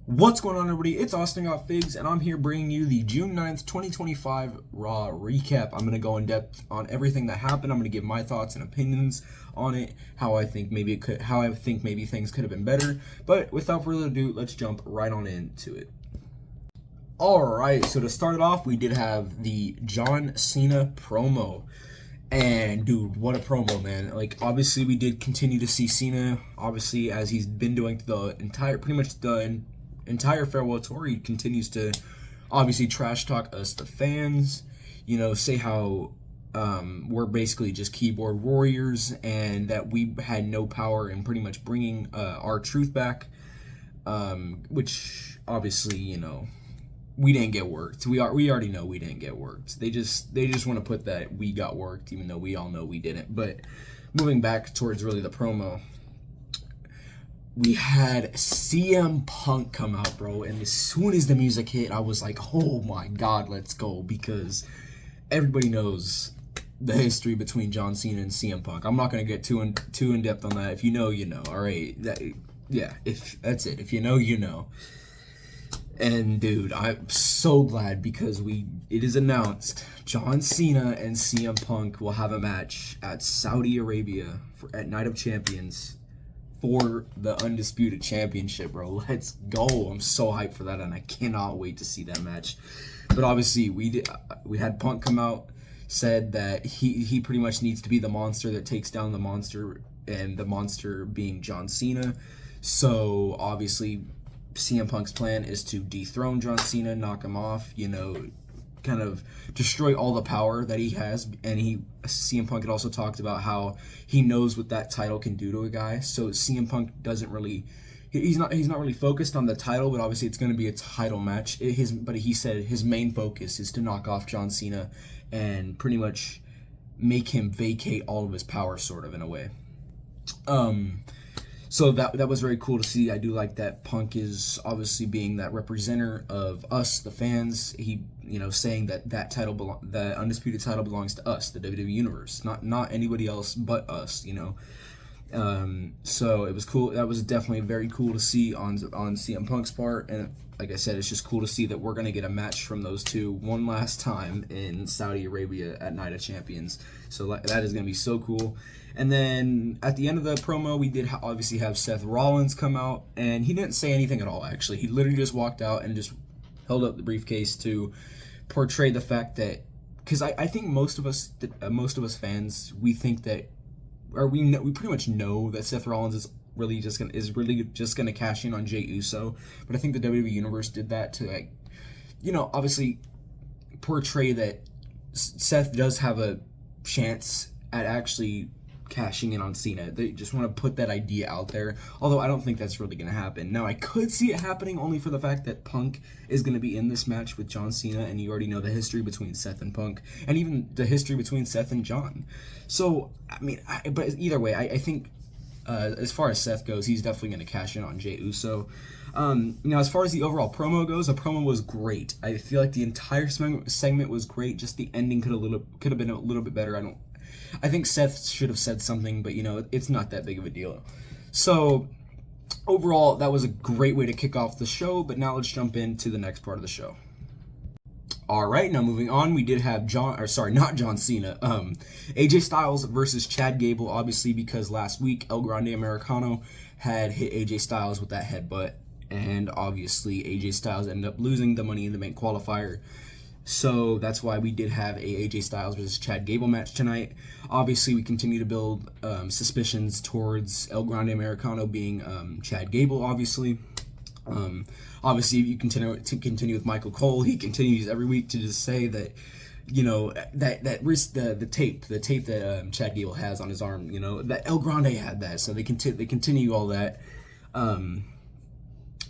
What's going on, everybody? It's Austin Got Figs, and I'm here bringing you the June 9th, 2025 Raw recap. I'm going to go in depth on everything that happened. I'm going to give my thoughts and opinions on it, how I think maybe things could have been better. But without further ado, let's jump right on into it. Alright, so to start it off, we did have the John Cena promo. And dude, what a promo, man. Like, obviously we did continue to see Cena, obviously, as he's been doing pretty much the entire farewell tour. He continues to obviously trash talk us, the fans, say how we're basically just keyboard warriors and that we had no power in pretty much bringing our truth back, which obviously, we didn't get worked. We already know we didn't get worked. They just want to put that we got worked, even though we all know we didn't. But moving back towards really the promo, we had CM Punk come out, bro, and as soon as the music hit, I was like, oh my god, let's go, because everybody knows the history between John Cena and CM Punk. I'm not going to get too in depth on that. If you know, you know. All right, if that's it. If you know, you know. And dude, I'm so glad because it is announced John Cena and CM Punk will have a match at Saudi Arabia at Night of Champions for the Undisputed Championship, bro. Let's go. I'm so hyped for that, and I cannot wait to see that match. But obviously, we had Punk come out, said that he pretty much needs to be the monster that takes down the monster, and the monster being John Cena. So obviously, CM Punk's plan is to dethrone John Cena, knock him off, kind of destroy all the power that he has. And CM Punk had also talked about how he knows what that title can do to a guy. So CM Punk doesn't really, he's not really focused on the title, but obviously it's going to be a title match. But he said his main focus is to knock off John Cena and pretty much make him vacate all of his power, sort of, in a way. So that was very cool to see. I do like that Punk is obviously being that representative of us, the fans. He, saying that the Undisputed title belongs to us, the WWE Universe, not anybody else but us. So it was cool. That was definitely very cool to see on CM Punk's part. And like I said, it's just cool to see that we're gonna get a match from those two one last time in Saudi Arabia at Night of Champions. So that is gonna be so cool. And then at the end of the promo, we did obviously have Seth Rollins come out, and he didn't say anything at all, actually. He literally just walked out and just held up the briefcase to portray the fact that, because I think most of us fans, we think that, or we pretty much know that Seth Rollins is really just gonna cash in on Jey Uso. But I think the WWE Universe did that to, obviously portray that Seth does have a chance at actually cashing in on Cena. They just want to put that idea out there, although I don't think that's really going to happen. Now, I could see it happening only for the fact that Punk is going to be in this match with John Cena, and you already know the history between Seth and Punk, and even the history between Seth and John. So, but either way, I think as far as Seth goes, he's definitely going to cash in on Jey Uso. Now, as far as the overall promo goes, the promo was great. I feel like the entire segment was great. Just the ending could have been a little bit better. I think Seth should have said something, but it's not that big of a deal. So overall, that was a great way to kick off the show. But now let's jump into the next part of the show. All right, now moving on, we did have not John Cena, AJ Styles versus Chad Gable, obviously because last week El Grande Americano had hit AJ Styles with that headbutt, and obviously AJ Styles ended up losing the Money in the Bank qualifier. So that's why we did have a AJ Styles versus Chad Gable match tonight. Obviously, we continue to build suspicions towards El Grande Americano being Chad Gable, obviously. Obviously, you continue with Michael Cole. He continues every week to just say that, the tape that Chad Gable has on his arm, that El Grande had that. So they continue all that.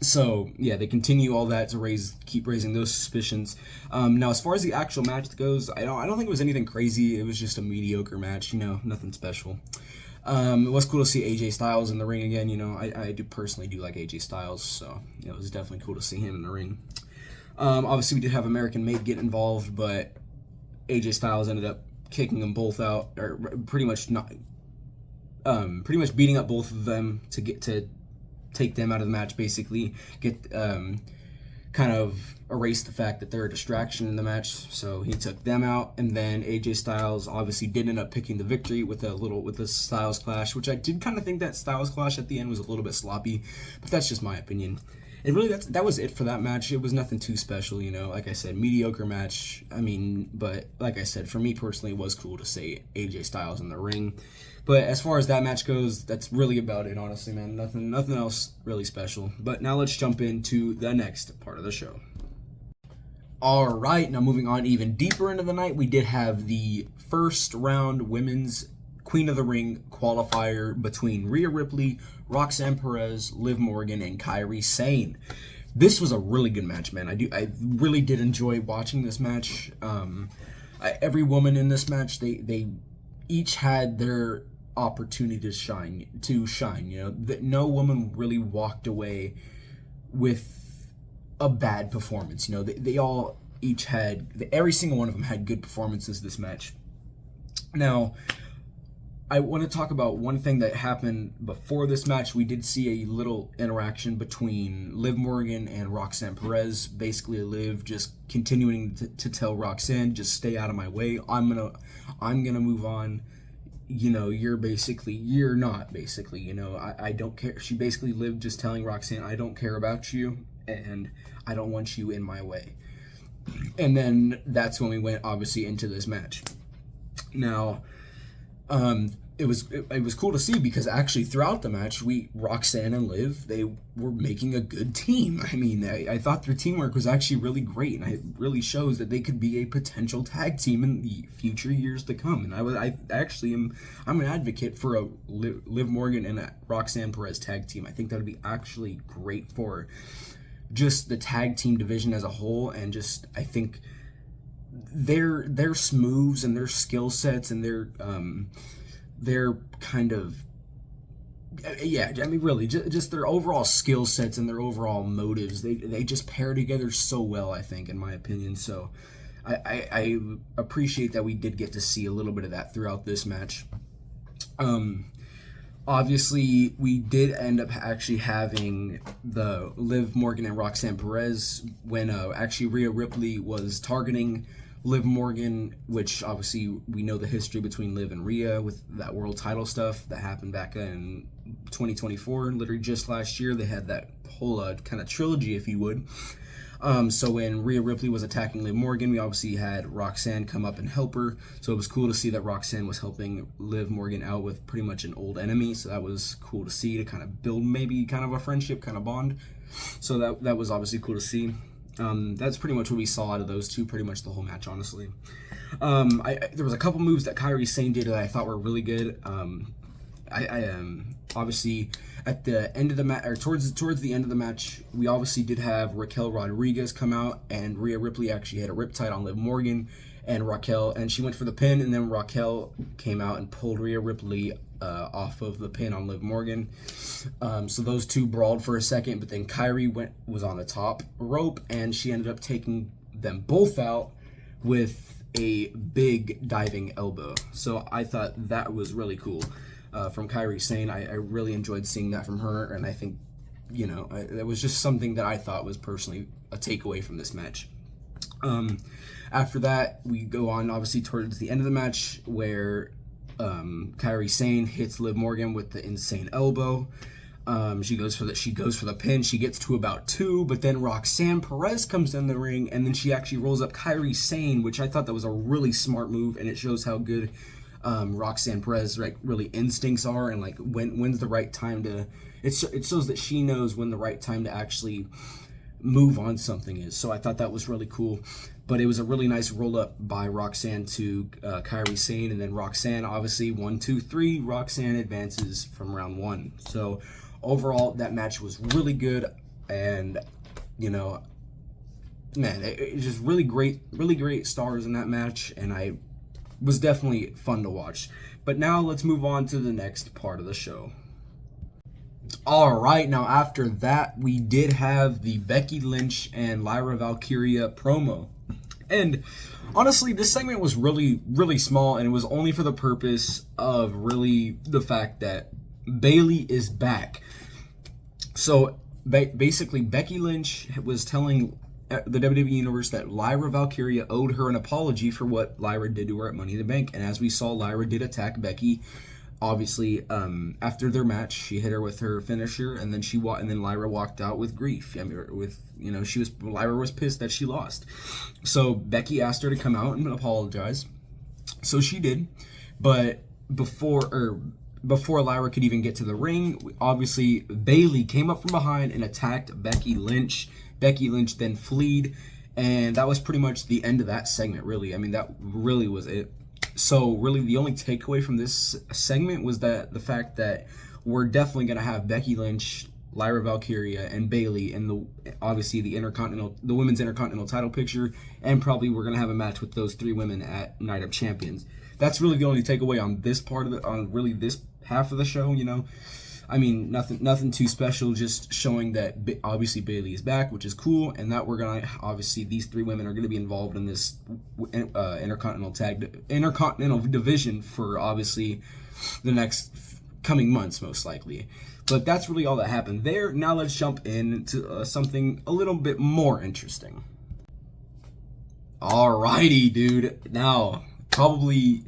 So yeah, they continue all that to keep raising those suspicions. Now, as far as the actual match goes, I don't think it was anything crazy. It was just a mediocre match, nothing special. It was cool to see AJ Styles in the ring again. I personally do like AJ Styles, so it was definitely cool to see him in the ring. Obviously, we did have American Made get involved, but AJ Styles ended up kicking them both out, or pretty much beating up both of them to take them out of the match, basically get kind of erase the fact that they're a distraction in the match. So he took them out, and then AJ Styles obviously did end up picking the victory with the Styles Clash, which I did kind of think that Styles Clash at the end was a little bit sloppy, but that's just my opinion. And really, that was it for that match. It was nothing too special, like I said, mediocre match. I mean, but like I said, for me personally, it was cool to see AJ Styles in the ring. But as far as that match goes, that's really about it, honestly, man. Nothing else really special. But now let's jump into the next part of the show. All right, now moving on even deeper into the night, we did have the first round women's Queen of the Ring qualifier between Rhea Ripley, Roxanne Perez, Liv Morgan, and Kairi Sane. This was a really good match, man. I really did enjoy watching this match. Every woman in this match, they each had their opportunity to shine. That no woman really walked away with a bad performance. They all each had, every single one of them had good performances this match. Now, I want to talk about one thing that happened before this match. We did see a little interaction between Liv Morgan and Roxanne Perez. Basically, Liv just continuing to tell Roxanne, just stay out of my way. I'm gonna move on. You're not. I don't care. She basically Liv just telling Roxanne, I don't care about you, and I don't want you in my way. And then that's when we went obviously into this match. Now, it was cool to see, because actually throughout the match, Roxanne and Liv, they were making a good team. I mean, I thought their teamwork was actually really great, and it really shows that they could be a potential tag team in the future years to come. And I'm an advocate for a Liv Morgan and a Roxanne Perez tag team. I think that would be actually great for just the tag team division as a whole, and just I think their moves and their skill sets and their kind of, really, just their overall skill sets and their overall motives, they just pair together so well, I think, in my opinion. So I appreciate that we did get to see a little bit of that throughout this match. Obviously, we did end up actually having the Liv Morgan and Roxanne Perez when actually Rhea Ripley was targeting Liv Morgan, which obviously we know the history between Liv and Rhea with that world title stuff that happened back in 2024, literally just last year. They had that whole kind of trilogy, if you would. So when Rhea Ripley was attacking Liv Morgan, we obviously had Roxanne come up and help her. So it was cool to see that Roxanne was helping Liv Morgan out with pretty much an old enemy. So that was cool to see, to kind of build maybe kind of a friendship, kind of bond. So that was obviously cool to see. That's pretty much what we saw out of those two, pretty much the whole match, honestly. There was a couple moves that Kairi Sane did that I thought were really good. Obviously at the end of the match, or towards the end of the match, we obviously did have Raquel Rodriguez come out, and Rhea Ripley actually had a riptide on Liv Morgan, and she went for the pin, and then Raquel came out and pulled Rhea Ripley off of the pin on Liv Morgan. So those two brawled for a second, but then Kairi was on the top rope, and she ended up taking them both out with a big diving elbow. So I thought that was really cool from Kairi Sane. I really enjoyed seeing that from her, and I think, that was just something that I thought was personally a takeaway from this match. After that, we go on obviously towards the end of the match, where Kairi Sane hits Liv Morgan with the insane elbow. She goes for the pin. She gets to about 2, but then Roxanne Perez comes in the ring, and then she actually rolls up Kairi Sane, which I thought that was a really smart move, and it shows how good Roxanne Perez really instincts are, and when's the right time to. It shows that she knows when the right time to actually move on something is. So I thought that was really cool. But it was a really nice roll up by Roxanne to Kairi Sane, and then Roxanne obviously 1, 2, 3. Roxanne advances from round 1. So overall, that match was really good, and it's just really great stars in that match, and I was definitely fun to watch. But now let's move on to the next part of the show. All right, now after that, we did have the Becky Lynch and Lyra Valkyria promo. And honestly, this segment was really, really small, and it was only for the purpose of really the fact that Bayley is back. So basically, Becky Lynch was telling the WWE Universe that Lyra Valkyria owed her an apology for what Lyra did to her at Money in the Bank. And as we saw, Lyra did attack Becky. Obviously, after their match, she hit her with her finisher, and then Lyra walked out with grief. I mean, Lyra was pissed that she lost. So Becky asked her to come out and apologize. So she did, but before Lyra could even get to the ring, obviously Bayley came up from behind and attacked Becky Lynch. Becky Lynch then fled, and that was pretty much the end of that segment, really. I mean, that really was it. So really the only takeaway from this segment was that the fact that we're definitely going to have Becky Lynch, Lyra Valkyria, and Bayley in the women's Intercontinental title picture, and probably we're going to have a match with those three women at Night of Champions. That's really the only takeaway on this part of on really this half of the show, you know. I mean, nothing too special, just showing that obviously Bayley is back, which is cool, and that we're gonna obviously these three women are gonna be involved in this intercontinental division for obviously the next coming months, most likely. But that's really all that happened there. Now let's jump into something a little bit more interesting. Alrighty, dude. Now, probably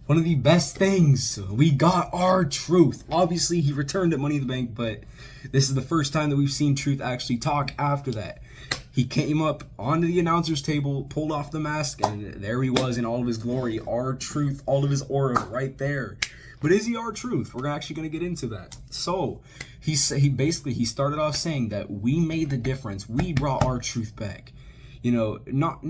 one of the best things, we got R-Truth. Obviously, he returned at Money in the Bank, but this is the first time that we've seen Truth actually talk after that. He came up onto the announcer's table, pulled off the mask, and there he was in all of his glory. R-Truth, all of his aura right there. But is he R-Truth? We're actually going to get into that. So, he started off saying that we made the difference. We brought R-Truth back. You know, not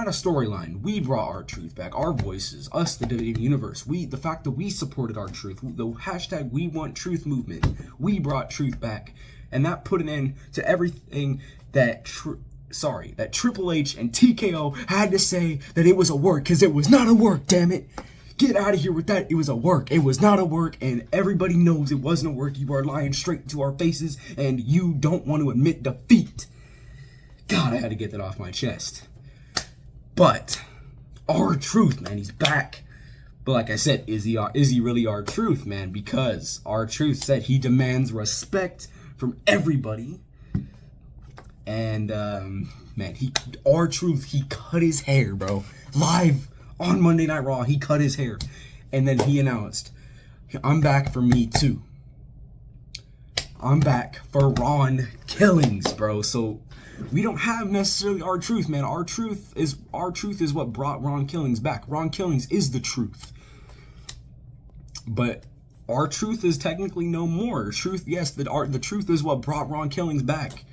a storyline. We brought R-Truth back. Our voices, us, the WWE Universe. The fact that we supported R-Truth, the hashtag We Want Truth movement. We brought Truth back, and that put an end to everything that Triple H and TKO had to say that it was a work, because it was not a work. Damn it! Get out of here with that. It was a work. It was not a work, and everybody knows it wasn't a work. You are lying straight into our faces, and you don't want to admit defeat. God, I had to get that off my chest. But R-Truth, man, he's back. But like I said, is he really R-Truth, man? Because R-Truth said he demands respect from everybody. And man, R-Truth, he cut his hair, bro. Live on Monday Night Raw, he cut his hair. And then he announced, I'm back for me too. I'm back for Ron Killings, bro. So we don't have necessarily R-Truth, man. R-Truth is what brought Ron Killings back. Ron Killings is the truth. But R-Truth is technically no more. Truth, yes, the truth is what brought Ron Killings back.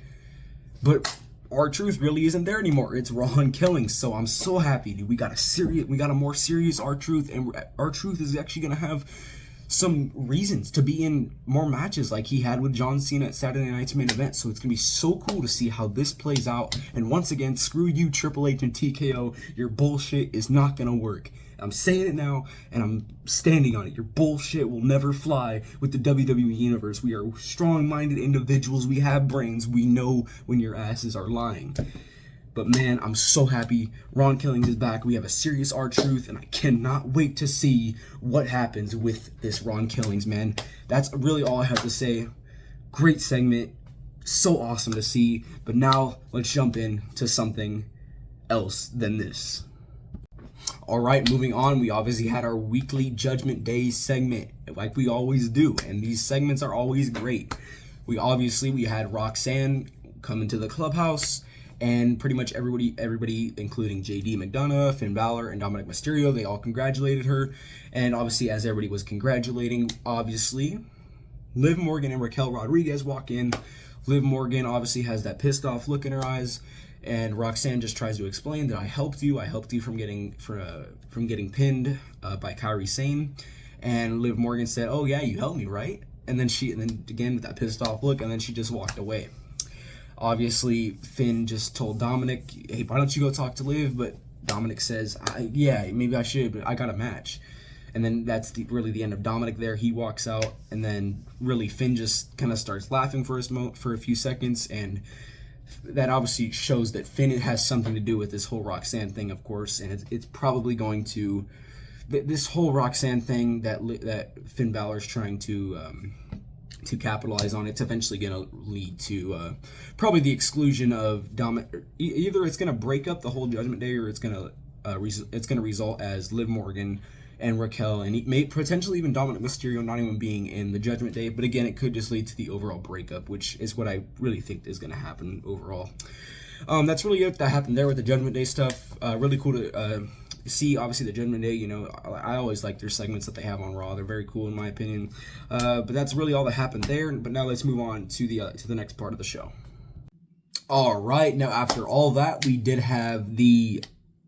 But R-Truth really isn't there anymore. It's Ron Killings. So I'm so happy, dude. We got a more serious R-Truth, and R-Truth is actually gonna have some reasons to be in more matches like he had with John Cena at Saturday Night's Main Event. So it's going to be so cool to see how this plays out. And once again, screw you, Triple H and TKO. Your bullshit is not going to work. I'm saying it now, and I'm standing on it. Your bullshit will never fly with the WWE Universe. We are strong-minded individuals. We have brains. We know when your asses are lying. But man, I'm so happy Ron Killings is back. We have a serious R-Truth, and I cannot wait to see what happens with this Ron Killings, man. That's really all I have to say. Great segment. So awesome to see. But now, let's jump into something else than this. Alright, moving on. We obviously had our weekly Judgment Day segment, like we always do. And these segments are always great. We had Roxanne come into the clubhouse. And pretty much everybody, including JD McDonough, Finn Balor, and Dominic Mysterio, they all congratulated her. And obviously, as everybody was congratulating, obviously, Liv Morgan and Raquel Rodriguez walk in. Liv Morgan obviously has that pissed off look in her eyes, and Roxanne just tries to explain that I helped you from getting pinned by Kairi Sane. And Liv Morgan said, "Oh yeah, you helped me, right?" And then again with that pissed off look, and then she just walked away. Obviously, Finn just told Dominic, "Hey, why don't you go talk to Liv?" But Dominic says, "Yeah, maybe I should, but I got a match." And then that's really the end of Dominic there. He walks out, and then really Finn just kind of starts laughing for a few seconds, and that obviously shows that Finn has something to do with this whole Roxanne thing, of course, and it's probably going to... This whole Roxanne thing that Finn Balor's trying to to capitalize on. It's eventually going to lead to probably the exclusion of Dominic. Either it's going to break up the whole Judgment Day, or it's going to result as Liv Morgan and Raquel, and potentially even Dominic Mysterio not even being in the Judgment Day. But again, it could just lead to the overall breakup, which is what I really think is going to happen overall. That's really it that happened there with the Judgment Day stuff. Really cool to see, obviously, the Judgment Day. You know, I always like their segments that they have on Raw. They're very cool in my opinion. But that's really all that happened there. But now let's move on to the next part of the show. All right, now after all that, we did have the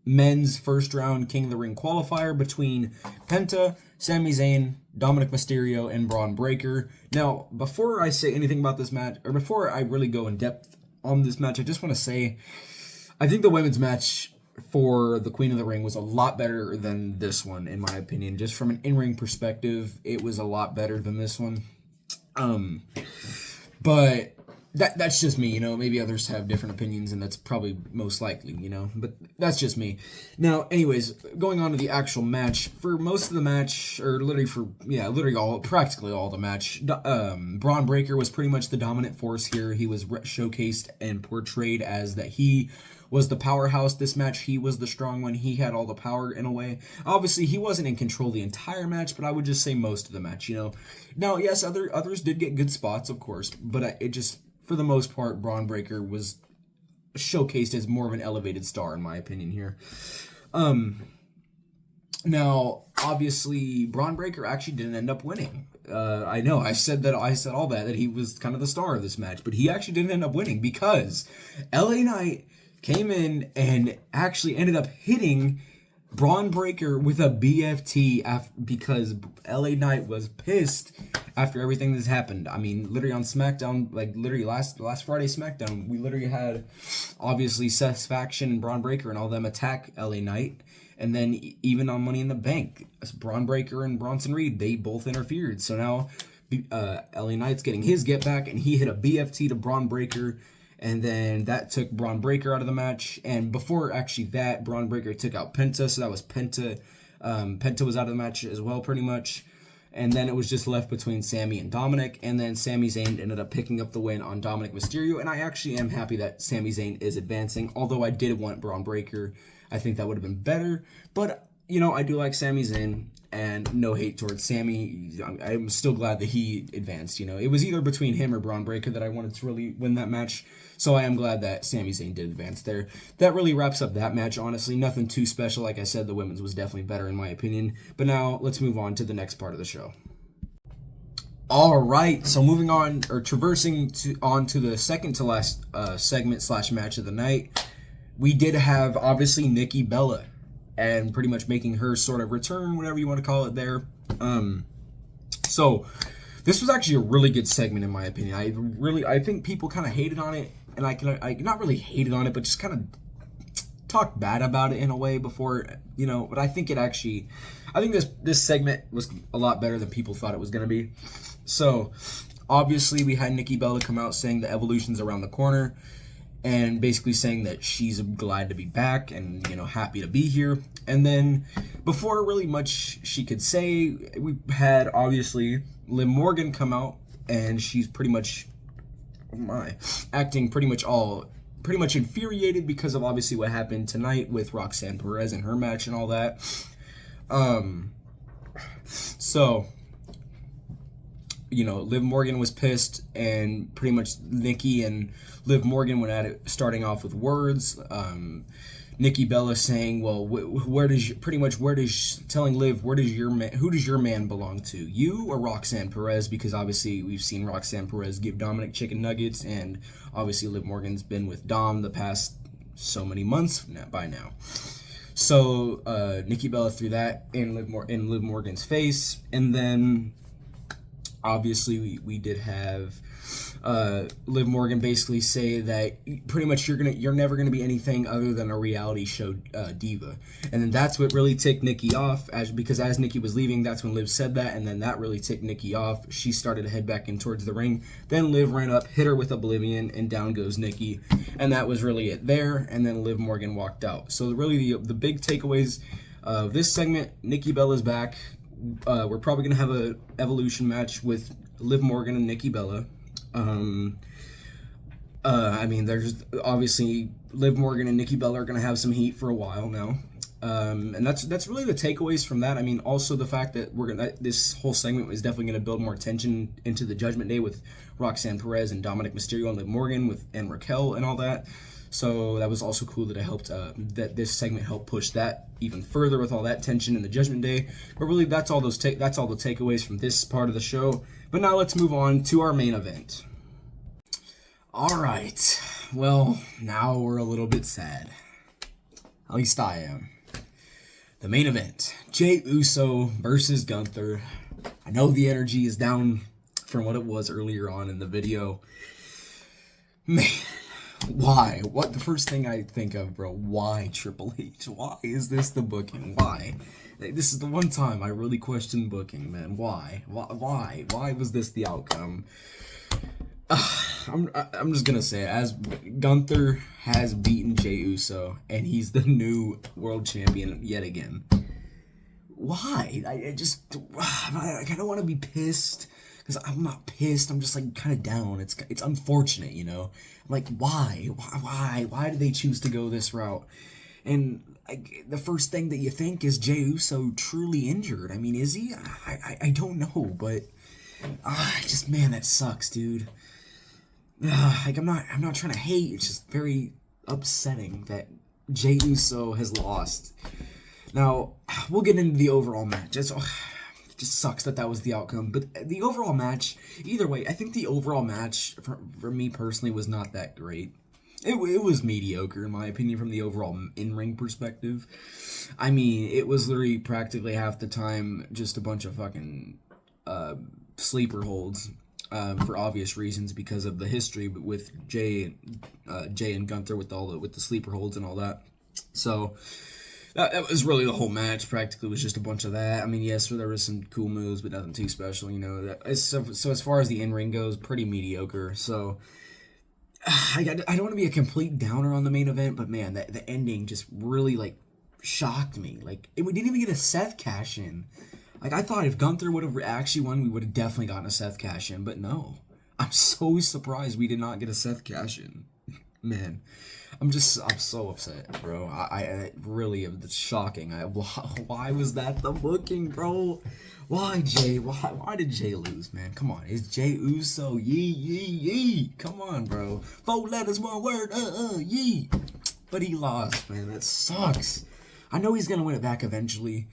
men's first round King of the Ring qualifier between Penta, Sami Zayn, Dominic Mysterio, and Braun Breaker. Now, before I say anything about this match, or before I really go in depth on this match, I just want to say, I think the women's match for the Queen of the Ring was a lot better than this one, in my opinion. Just from an in-ring perspective, it was a lot better than this one. But that's just me, you know. Maybe others have different opinions, and that's probably most likely, you know. But that's just me. Now, anyways, going on to the actual match. For most of the match, or practically all the match, Braun Breaker was pretty much the dominant force here. He was showcased and portrayed as that he was the powerhouse this match. He was the strong one. He had all the power in a way. Obviously, he wasn't in control the entire match, but I would just say most of the match, you know. Now, yes, others did get good spots, of course, but it just, for the most part, Braun Breaker was showcased as more of an elevated star, in my opinion, here. Now, obviously, Braun Breaker actually didn't end up winning. I know, I said all that he was kind of the star of this match, but he actually didn't end up winning because LA Knight came in and actually ended up hitting Braun Breaker with a BFT because LA Knight was pissed after everything that's happened. I mean, literally on SmackDown, like literally last Friday SmackDown, we literally had obviously Seth's faction and Braun Breaker and all them attack LA Knight. And then even on Money in the Bank, Braun Breaker and Bronson Reed, they both interfered. So now LA Knight's getting his get back, and he hit a BFT to Braun Breaker. And then that took Braun Breaker out of the match. And before actually that, Braun Breaker took out Penta. So that was Penta. Penta was out of the match as well, pretty much. And then it was just left between Sami and Dominic. And then Sami Zayn ended up picking up the win on Dominic Mysterio. And I actually am happy that Sami Zayn is advancing. Although I did want Braun Breaker. I think that would have been better. But, you know, I do like Sami Zayn. And no hate towards Sami. I'm still glad that he advanced, you know. It was either between him or Braun Breaker that I wanted to really win that match. So I am glad that Sami Zayn did advance there. That really wraps up that match, honestly. Nothing too special. Like I said, the women's was definitely better in my opinion. But now let's move on to the next part of the show. All right, so moving on, or traversing on to the second to last segment / match of the night, we did have, obviously, Nikki Bella. And pretty much making her sort of return, whatever you want to call it there. So this was actually a really good segment in my opinion. I think people kind of hated on it, and I not really hated on it, but just kind of talked bad about it in a way before, you know. But I think this segment was a lot better than people thought it was gonna be. So obviously we had Nikki Bella come out saying the Evolution's around the corner. And basically saying that she's glad to be back and, you know, happy to be here. And then before really much she could say, we had obviously Liv Morgan come out, and she's pretty much acting pretty much infuriated because of obviously what happened tonight with Roxanne Perez and her match and all that. So, you know, Liv Morgan was pissed, and pretty much Nikki and Liv Morgan went at it, starting off with words. Nikki Bella saying, "Well, telling Liv, who does your man belong to? You or Roxanne Perez? Because obviously we've seen Roxanne Perez give Dominic chicken nuggets, and obviously Liv Morgan's been with Dom the past so many months by now." So Nikki Bella threw that in Liv Morgan's face, and then obviously we did have Liv Morgan basically say that pretty much you're never gonna be anything other than a reality show diva. And then that's what really ticked Nikki off, because as Nikki was leaving, that's when Liv said that, and then that really ticked Nikki off. She started to head back in towards the ring. Then Liv ran up, hit her with Oblivion, and down goes Nikki. And that was really it there, and then Liv Morgan walked out. So really the big takeaways of this segment: Nikki Bella's back. We're probably going to have a Evolution match with Liv Morgan and Nikki Bella. I mean, there's obviously Liv Morgan and Nikki Bella are going to have some heat for a while now. And that's really the takeaways from that. I mean, also the fact that this whole segment is definitely going to build more tension into the Judgment Day with Roxanne Perez and Dominic Mysterio and Liv Morgan and Raquel and all that. So that was also cool that it helped, that this segment helped push that even further with all that tension in the Judgment Day. But really, that's all the takeaways from this part of the show. But now let's move on to our main event. All right. Well, now we're a little bit sad. At least I am. The main event: Jey Uso versus Gunther. I know the energy is down from what it was earlier on in the video. Man. Why? What the first thing I think of, bro? Why Triple H? Why is this the booking? Why? This is the one time I really question booking, man. Why? Why was this the outcome? I'm just gonna say, as Gunther has beaten Jey Uso, and he's the new world champion yet again. Why? I don't want to be pissed. Because I'm not pissed, I'm just like kind of down. It's unfortunate, you know. I'm like, why did they choose to go this route? And the first thing that you think is Jey Uso truly injured. I mean, is he? I don't know, but just, man, that sucks, dude. I'm not trying to hate. It's just very upsetting that Jey Uso has lost. Now we'll get into the overall match. It just sucks that was the outcome. But the overall match, either way, I think the overall match, for me personally, was not that great. It was mediocre, in my opinion, from the overall in-ring perspective. I mean, it was literally practically half the time just a bunch of fucking sleeper holds, for obvious reasons, because of the history with Jey and Gunther with the sleeper holds and all that. So that was really the whole match. Practically was just a bunch of that. I mean, yes, there was some cool moves, but nothing too special, you know. So as far as the in-ring goes, pretty mediocre. So I don't want to be a complete downer on the main event, but man, the ending just really, like, shocked me. Like, we didn't even get a Seth cash-in. Like, I thought if Gunther would have actually won, we would have definitely gotten a Seth cash-in, but no. I'm so surprised we did not get a Seth cash-in. Man, I'm so upset, bro. I really, it's shocking. Why was that the booking, bro? Why, Jey? Why did Jey lose, man? Come on, it's Jey Uso, yee. Come on, bro. 4 letters, 1 word, yee. But he lost, man. That sucks. I know he's gonna win it back eventually,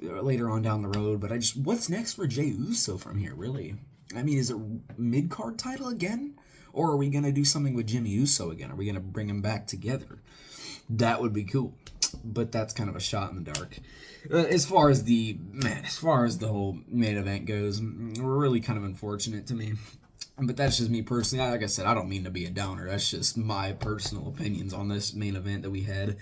later on down the road. But what's next for Jey Uso from here, really? I mean, is it mid-card title again? Or are we going to do something with Jimmy Uso again? Are we going to bring him back together? That would be cool. But that's kind of a shot in the dark. As far as the whole main event goes, really kind of unfortunate to me. But that's just me personally. Like I said, I don't mean to be a downer. That's just my personal opinions on this main event that we had.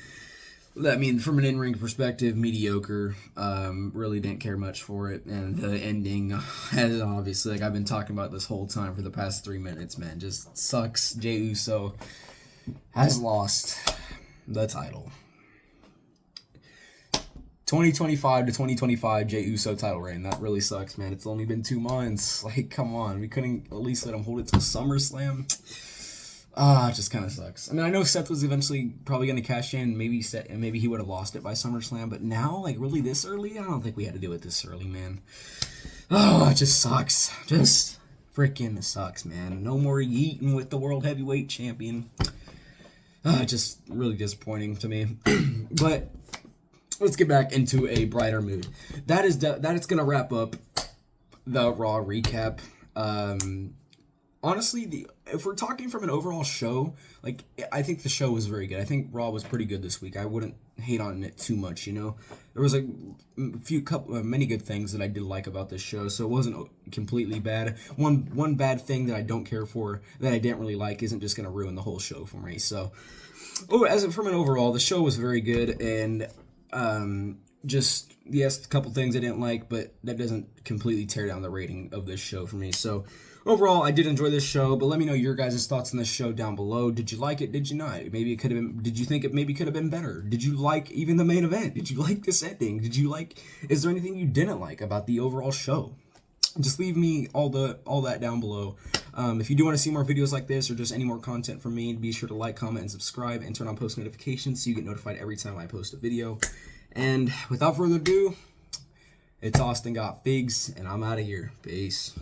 I mean, from an in-ring perspective, mediocre. Really didn't care much for it. And the ending, has obviously, like I've been talking about this whole time for the past 3 minutes, man, just sucks. Jey Uso has lost the title. 2025 to 2025 Jey Uso title reign. That really sucks, man. It's only been 2 months. Like, come on. We couldn't at least let him hold it till SummerSlam. It just kind of sucks. I mean, I know Seth was eventually probably going to cash in. Maybe he would have lost it by SummerSlam. But now, like, really this early? I don't think we had to do it this early, man. Oh, it just sucks. Just freaking sucks, man. No more yeeting with the World Heavyweight Champion. Just really disappointing to me. But let's get back into a brighter mood. That is going to wrap up the Raw recap. Honestly, if we're talking from an overall show, like, I think the show was very good. I think Raw was pretty good this week. I wouldn't hate on it too much, you know. There was many good things that I did like about this show, so it wasn't completely bad. One bad thing that I don't care for, that I didn't really like, isn't just going to ruin the whole show for me. So, from an overall, the show was very good, and yes, a couple things I didn't like, but that doesn't completely tear down the rating of this show for me. So, overall, I did enjoy this show, but let me know your guys' thoughts on this show down below. Did you like it? Did you not? Did you think it maybe could have been better? Did you like even the main event? Did you like this ending? Is there anything you didn't like about the overall show? just leave me all that down below. If you do want to see more videos like this or just any more content from me, be sure to like, comment, and subscribe, and turn on post notifications so you get notified every time I post a video. And without further ado, it's Austin Got Figs, and I'm out of here. Peace.